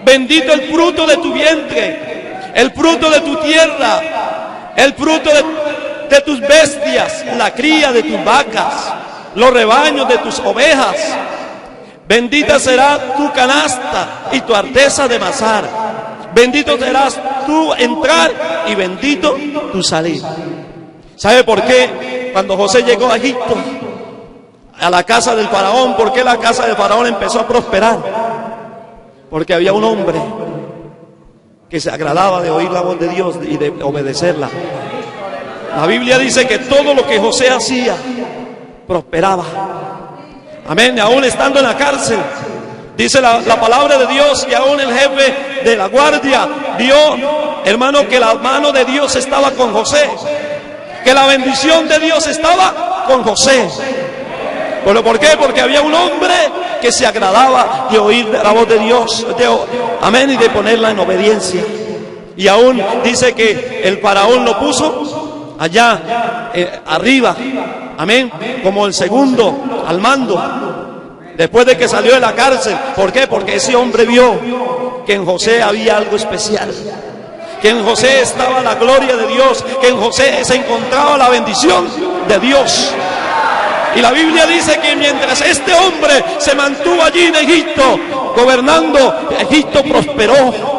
bendito el fruto de tu vientre, el fruto de tu tierra, el fruto de tus bestias, la cría de tus vacas, los rebaños de tus ovejas. Bendita será tu canasta y tu arteza de masar. Bendito serás tú entrar y bendito tu salir. ¿Sabe por qué? Cuando José llegó a Egipto, a la casa del faraón, ¿por qué la casa del faraón empezó a prosperar? Porque había un hombre que se agradaba de oír la voz de Dios y de obedecerla. La Biblia dice que todo lo que José hacía prosperaba. Amén. Aún estando en la cárcel, dice la palabra de Dios que aún el jefe de la guardia vio, hermano, que la mano de Dios estaba con José, que la bendición de Dios estaba con José. ¿Pero por qué? Porque había un hombre que se agradaba de oír la voz de Dios, amén, y de ponerla en obediencia. Y aún dice que el faraón lo puso allá arriba, amén, como el segundo al mando, después de que salió de la cárcel. ¿Por qué? Porque ese hombre vio que en José había algo especial, que en José estaba la gloria de Dios, que en José se encontraba la bendición de Dios. Y la Biblia dice que mientras este hombre se mantuvo allí en Egipto, gobernando, Egipto prosperó.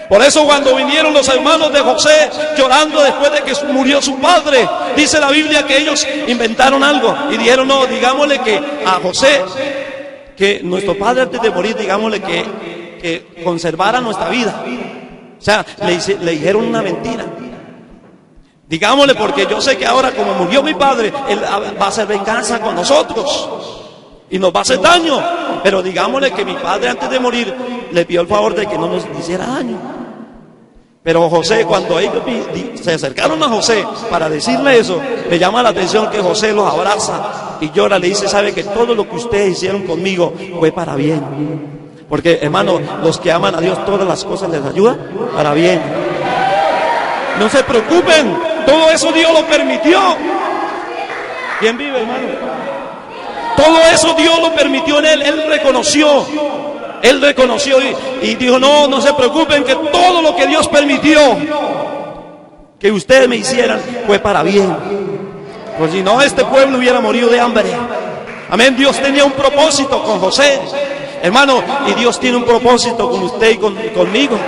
Por eso cuando vinieron los hermanos de José llorando después de que murió su padre, dice la Biblia que ellos inventaron algo y dijeron, no, digámosle que a José, que nuestro padre antes de morir, digámosle que conservara nuestra vida. O sea, le dijeron una mentira. Digámosle, porque yo sé que ahora como murió mi padre, él va a hacer venganza con nosotros y nos va a hacer daño. Pero digámosle que mi padre antes de morir le pidió el favor de que no nos hiciera daño. Pero José, cuando ellos se acercaron a José para decirle eso, me llama la atención que José los abraza y llora, le dice, sabe que todo lo que ustedes hicieron conmigo fue para bien. Porque, hermano, los que aman a Dios, todas las cosas les ayudan para bien. No se preocupen, todo eso Dios lo permitió. ¿Quién vive, hermano? Todo eso Dios lo permitió en él, él reconoció y dijo, no se preocupen, que todo lo que Dios permitió que ustedes me hicieran fue para bien. Pues si no, este pueblo hubiera morido de hambre. Amén, Dios tenía un propósito con José, hermano, y Dios tiene un propósito con usted y conmigo.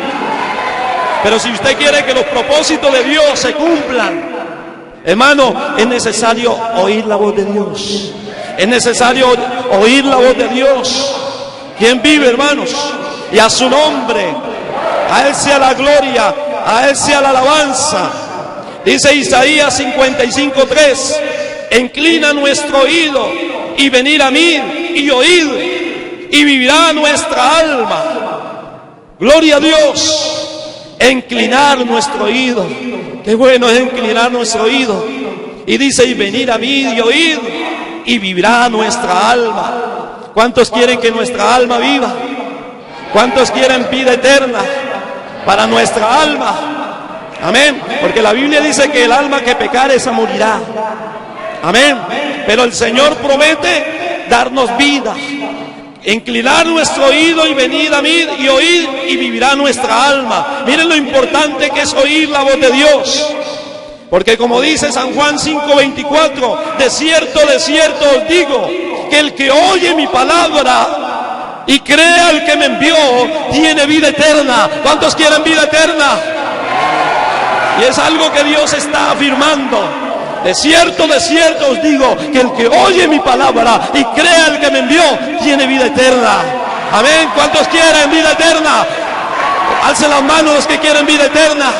Pero si usted quiere que los propósitos de Dios se cumplan, hermano, es necesario oír la voz de Dios. Es necesario oír la voz de Dios. ¿Quién vive, hermanos? Y a su nombre, a Él sea la gloria, a Él sea la alabanza. Dice Isaías 55:3, inclina nuestro oído y venid a mí y oíd, y vivirá nuestra alma. Gloria a Dios. Inclinar nuestro oído. Qué bueno es inclinar nuestro oído. Y dice, y venid a mí y oíd, y vivirá nuestra alma. ¿Cuántos quieren que nuestra alma viva? ¿Cuántos quieren vida eterna para nuestra alma? Amén. Porque la Biblia dice que el alma que pecare, esa morirá. Amén. Pero el Señor promete darnos vida. Inclinar nuestro oído y venid a mí y oíd, y vivirá nuestra alma. Miren lo importante que es oír la voz de Dios. Porque como dice San Juan 5:24, de cierto os digo, que el que oye mi palabra y cree al que me envió, tiene vida eterna. ¿Cuántos quieren vida eterna? Y es algo que Dios está afirmando. De cierto os digo, que el que oye mi palabra y cree al que me envió, tiene vida eterna. Amén. ¿Cuántos quieren vida eterna? Alcen las manos los que quieren vida eterna.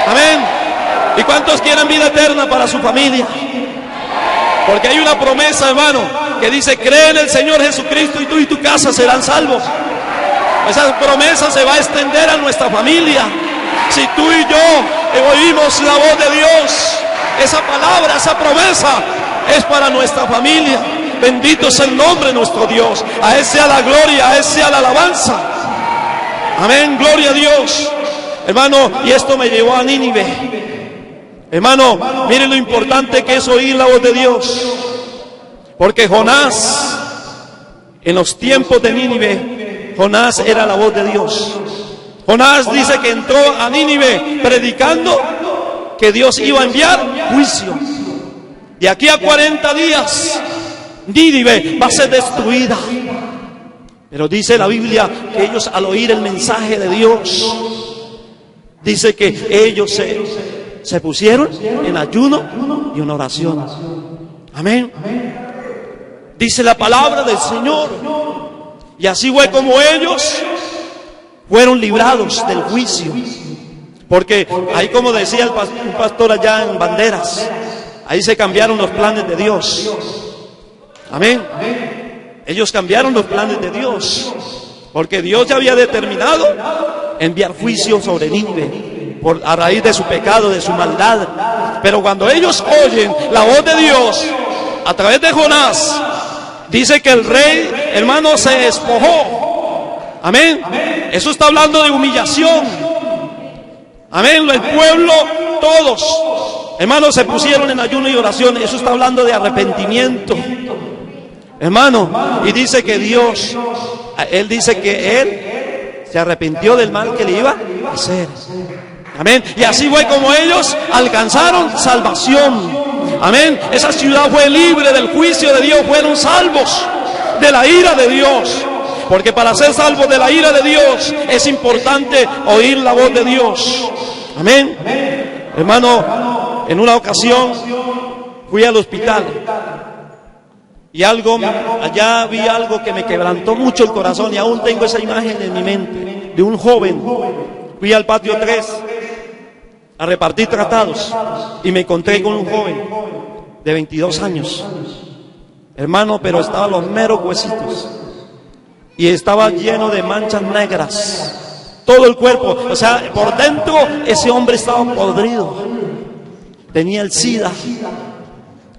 Amén. ¿Y cuántos quieren vida eterna para su familia? Porque hay una promesa, hermano, que dice, cree en el Señor Jesucristo y tú y tu casa serán salvos. Esa promesa se va a extender a nuestra familia. Si tú y yo oímos la voz de Dios, esa palabra, esa promesa es para nuestra familia. Bendito es el nombre de nuestro Dios. A Él sea la gloria, a Él sea la alabanza. Amén, gloria a Dios. Hermano, y esto me llevó a Nínive. Hermano, miren lo importante que es oír la voz de Dios. Porque Jonás, en los tiempos de Nínive, Jonás era la voz de Dios. Jonás dice que entró a Nínive predicando que Dios iba a enviar juicio. De aquí a 40 días, Nínive va a ser destruida. Pero dice la Biblia que ellos, al oír el mensaje de Dios, dice que ellos se pusieron en ayuno y en oración. Amén. Dice la palabra del Señor. Y así fue como ellos fueron librados del juicio. Porque ahí, como decía un pastor allá en Banderas, ahí se cambiaron los planes de Dios. Amén. Ellos cambiaron los planes de Dios. Porque Dios ya había determinado enviar juicio sobre Nínive a raíz de su pecado, de su maldad. Pero cuando ellos oyen la voz de Dios a través de Jonás, dice que el rey, hermano, se despojó. Amén. Eso está hablando de humillación. Amén. El pueblo, todos, hermanos, se pusieron en ayuno y oración. Eso está hablando de arrepentimiento, hermano. Y dice que Dios, Él dice que Él se arrepintió del mal que le iba a hacer. Amén. Y así fue como ellos alcanzaron salvación. Amén. Esa ciudad fue libre del juicio de Dios. Fueron salvos de la ira de Dios. Porque para ser salvos de la ira de Dios es importante oír la voz de Dios. Amén. Hermano, en una ocasión fui al hospital y allá vi algo que me quebrantó mucho el corazón, y aún tengo esa imagen en mi mente de un joven. Fui al patio 3 a repartir tratados y me encontré con un joven de 22 años, hermano, pero estaba a los meros huesitos y estaba lleno de manchas negras, todo el cuerpo, o sea, por dentro ese hombre estaba podrido, tenía el SIDA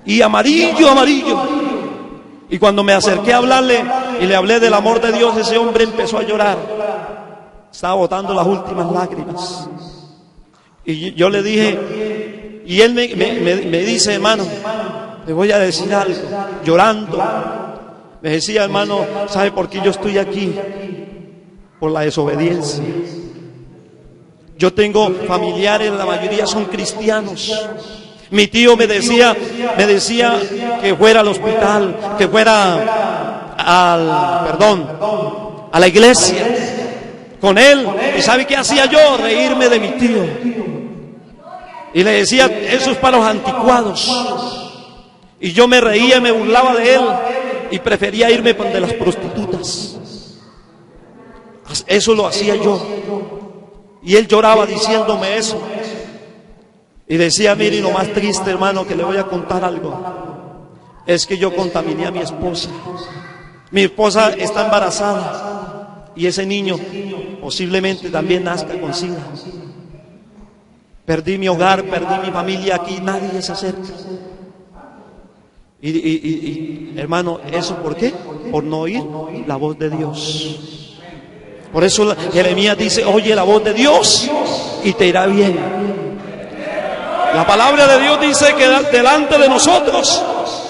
y amarillo. Y cuando me acerqué a hablarle y le hablé del amor de Dios, ese hombre empezó a llorar, estaba botando las últimas lágrimas. Y yo le dije, y él me dice, hermano, le voy a decir algo, llorando. Me decía, hermano, ¿sabe por qué yo estoy aquí? Por la desobediencia. Yo tengo familiares, la mayoría son cristianos. Mi tío me decía que fuera al hospital, que fuera a la iglesia con él. ¿Y sabe qué hacía yo? Reírme de mi tío. Y le decía, eso es para los anticuados. Y yo me reía, me burlaba de él y prefería irme de las prostitutas. Eso lo hacía yo. Y él lloraba diciéndome eso. Y decía, mire, lo más triste, hermano, que le voy a contar algo, es que yo contaminé a mi esposa. Mi esposa está embarazada y ese niño posiblemente también nazca con SIDA. Perdí mi hogar, perdí mi familia, aquí nadie se acerca. Y hermano, ¿eso por qué? Por no oír la voz de Dios. Por eso Jeremías dice, oye la voz de Dios y te irá bien. La palabra de Dios dice que delante de nosotros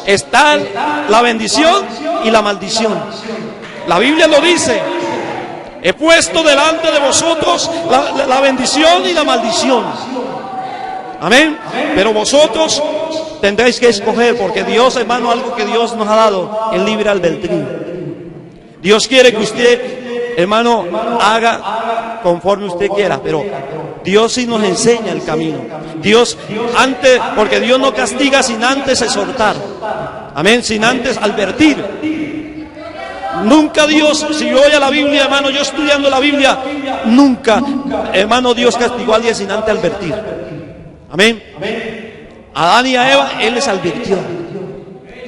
están la bendición y la maldición. La Biblia lo dice. He puesto delante de vosotros la bendición y la maldición. Amén. Pero vosotros tendréis que escoger, porque Dios, hermano, algo que Dios nos ha dado, el libre albedrío. Dios quiere que usted, hermano, haga conforme usted quiera, pero Dios sí nos enseña el camino. Dios antes, porque Dios no castiga sin antes exhortar. Amén, sin antes advertir. Nunca Dios, si yo voy a la Biblia, hermano, yo estudiando la Biblia, nunca, hermano, Dios castigó a alguien sin antes advertir. Amén. A Adán y a Eva, Él les advirtió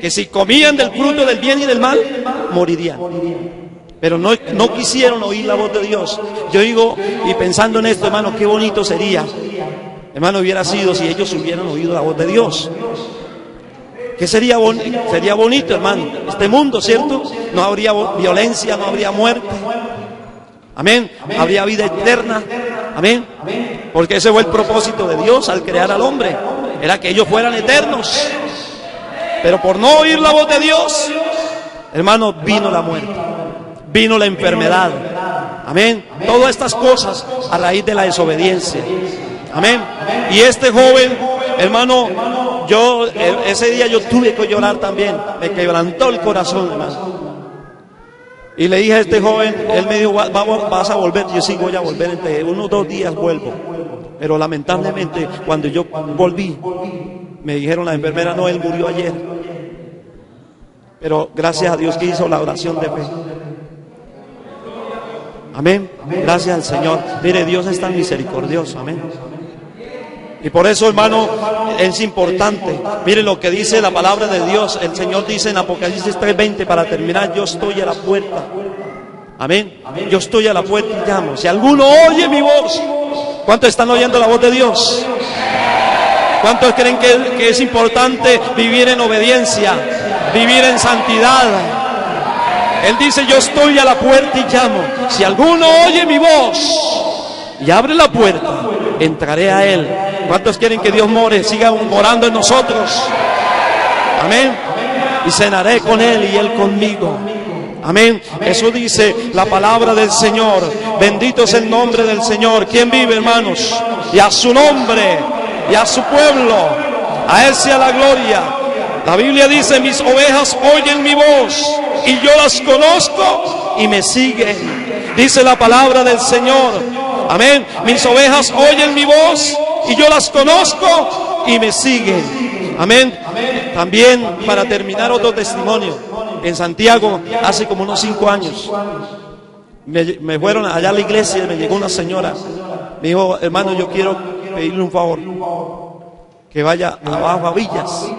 que si comían del fruto del bien y del mal, morirían. Pero no quisieron oír la voz de Dios. Yo digo, y pensando en esto, hermano, qué bonito sería, hermano, hubiera sido si ellos hubieran oído la voz de Dios. ¿Qué sería bonito, hermano? Este mundo, ¿cierto? No habría violencia, no habría muerte. Amén. Habría vida eterna. Amén. Porque ese fue el propósito de Dios al crear al hombre. Era que ellos fueran eternos. Pero por no oír la voz de Dios, hermano, vino la muerte. Vino la enfermedad. Amén. Todas estas cosas a raíz de la desobediencia. Amén. Y este joven, hermano, ese día yo tuve que llorar también. Me quebrantó el corazón, hermano. Y le dije a este joven, él me dijo, vas a volver. Yo sí, voy a volver, entre 1 o 2 días vuelvo. Pero lamentablemente, cuando yo volví, me dijeron la enfermera, no, él murió ayer. Pero gracias a Dios que hizo la oración de fe. Amén. Gracias al Señor. Mire, Dios es tan misericordioso. Amén. Y por eso, hermano, es importante. Mire lo que dice la palabra de Dios. El Señor dice en Apocalipsis 3:20, para terminar, yo estoy a la puerta. Amén. Yo estoy a la puerta y llamo. Si alguno oye mi voz. ¿Cuántos están oyendo la voz de Dios? ¿Cuántos creen que es importante vivir en obediencia, vivir en santidad? Él dice, yo estoy a la puerta y llamo. Si alguno oye mi voz y abre la puerta, entraré a él. ¿Cuántos quieren que Dios siga morando en nosotros? Amén. Y cenaré con él y él conmigo. Amén. Eso dice la palabra del Señor. Bendito es el nombre del Señor. ¿Quién vive, hermanos? Y a su nombre y a su pueblo, a él sea la gloria. La Biblia dice, mis ovejas oyen mi voz y yo las conozco y me siguen. Dice la palabra del Señor. Amén. Mis ovejas oyen mi voz y yo las conozco y me siguen. Amén. También, para terminar, otro testimonio. En Santiago, hace como unos 5 años, me fueron allá a la iglesia y me llegó una señora. Me dijo, hermano, yo quiero pedirle un favor, que vaya abajo a Villas.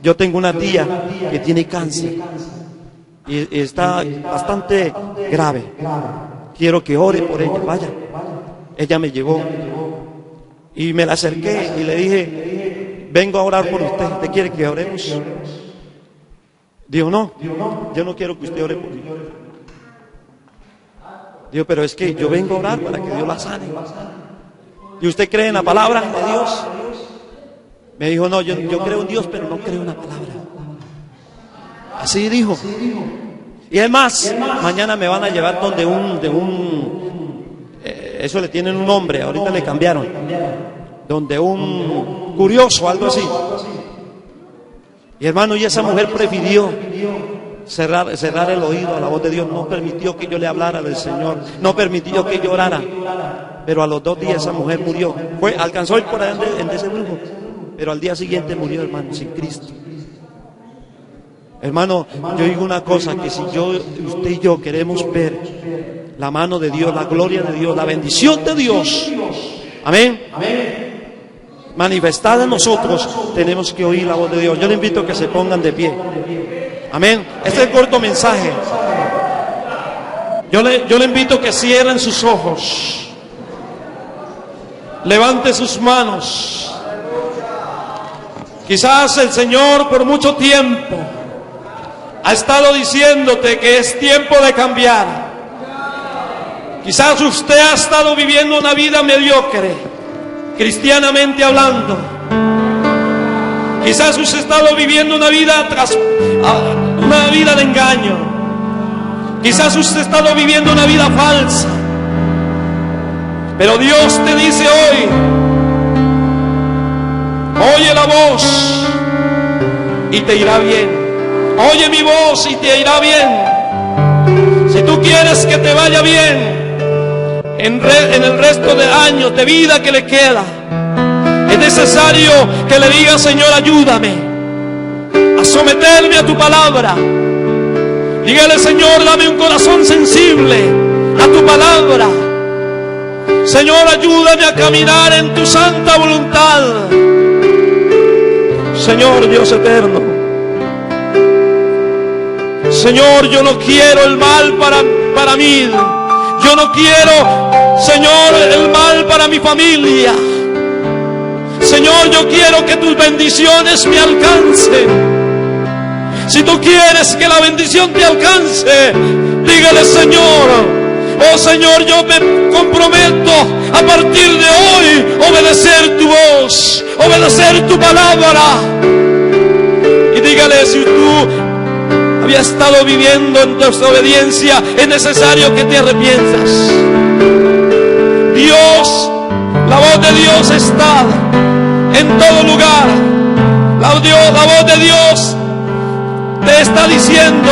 Yo tengo una tía que tiene cáncer y está bastante grave. Quiero que ore por ella, vaya. Ella me llevó y me la acerqué y le dije, vengo a orar por usted, ¿usted quiere que oremos? Dijo, no, yo no quiero que usted ore por mí. Digo, pero es que yo vengo a orar para que Dios la sane. ¿Y usted cree en la palabra de Dios? Me dijo, no, yo creo en Dios, pero no creo en la palabra. Así dijo. Y además, mañana me van a llevar donde eso le tienen un nombre, ahorita le cambiaron. Donde un curioso, algo así. Y hermano, y esa mujer prefirió cerrar el oído a la voz de Dios, no permitió que yo le hablara del Señor, no permitió que yo orara. Pero a los 2 días esa mujer murió. Alcanzó a ir por ahí en ese grupo, pero al día siguiente murió, hermano, sin Cristo. Hermano, yo digo una cosa, que si usted y yo queremos ver la mano de Dios, la gloria de Dios, la bendición de Dios, amén, manifestada en nosotros, tenemos que oír la voz de Dios. Yo le invito a que se pongan de pie. Amén. Este es el corto mensaje. Yo le invito a que cierren sus ojos, levante sus manos. Quizás el Señor por mucho tiempo ha estado diciéndote que es tiempo de cambiar. Quizás usted ha estado viviendo una vida mediocre, cristianamente hablando. Quizás usted ha estado viviendo una vida de engaño. Quizás usted ha estado viviendo una vida falsa. Pero Dios te dice hoy, oye la voz y te irá bien. Oye mi voz y te irá bien. Si tú quieres que te vaya bien en el resto de años de vida que le queda, es necesario que le digas, Señor, ayúdame a someterme a tu palabra. Dígale, Señor, dame un corazón sensible a tu palabra. Señor, ayúdame a caminar en tu santa voluntad. Señor Dios eterno, Señor, yo no quiero el mal para mí. Yo no quiero, Señor, el mal para mi familia. Señor, yo quiero que tus bendiciones me alcancen. Si tú quieres que la bendición te alcance, dígale, Señor, oh Señor, yo me comprometo a partir de hoy obedecer tu voz, obedecer tu palabra. Y dígale, si tú habías estado viviendo en desobediencia, es necesario que te arrepientas. Dios, la voz de Dios está en todo lugar. La voz de Dios te está diciendo,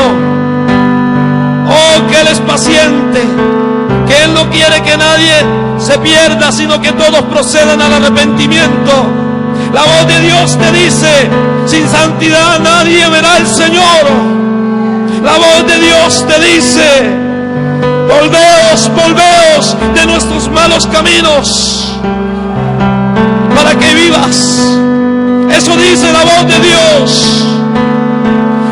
oh, que Él es paciente, que Él no quiere que nadie se pierda, sino que todos procedan al arrepentimiento. La voz de Dios te dice, sin santidad nadie verá al Señor. La voz de Dios te dice, volveos de nuestros malos caminos para que vivas. Eso dice la voz de Dios.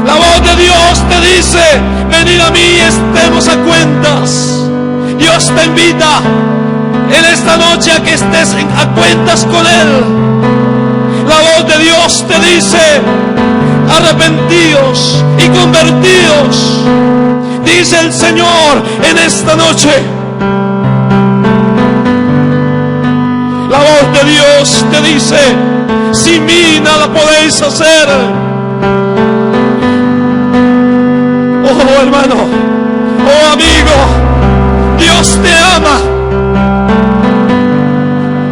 La voz de Dios te dice, venid a mí y estemos a cuentas. Dios te invita en esta noche a que estés a cuentas con Él. La voz de Dios te dice, arrepentíos y convertíos, dice el Señor en esta noche. La voz de Dios te dice, sin mí nada podéis hacer. Oh hermano, oh amigo, Dios te ama.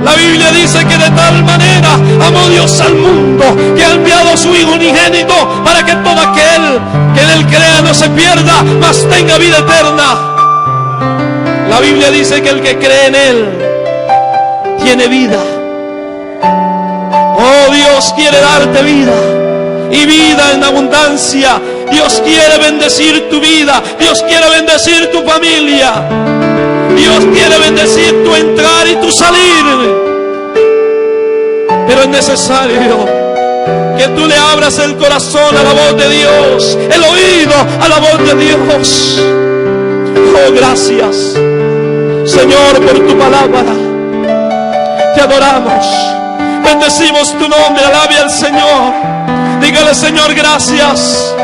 La Biblia dice que de tal manera amó Dios al mundo, que ha enviado a su Hijo unigénito para que todo aquel que en Él crea no se pierda, mas tenga vida eterna. La Biblia dice que el que cree en Él tiene vida. Oh, Dios quiere darte vida y vida en abundancia. Dios quiere bendecir tu vida. Dios quiere bendecir tu familia. Dios quiere bendecir tu entrar y tu salir. es necesario que tú le abras el corazón a la voz de Dios, el oído a la voz de Dios. Oh, gracias, Señor, por tu palabra. Te adoramos, bendecimos tu nombre, alabe al Señor. Dígale: Señor, gracias.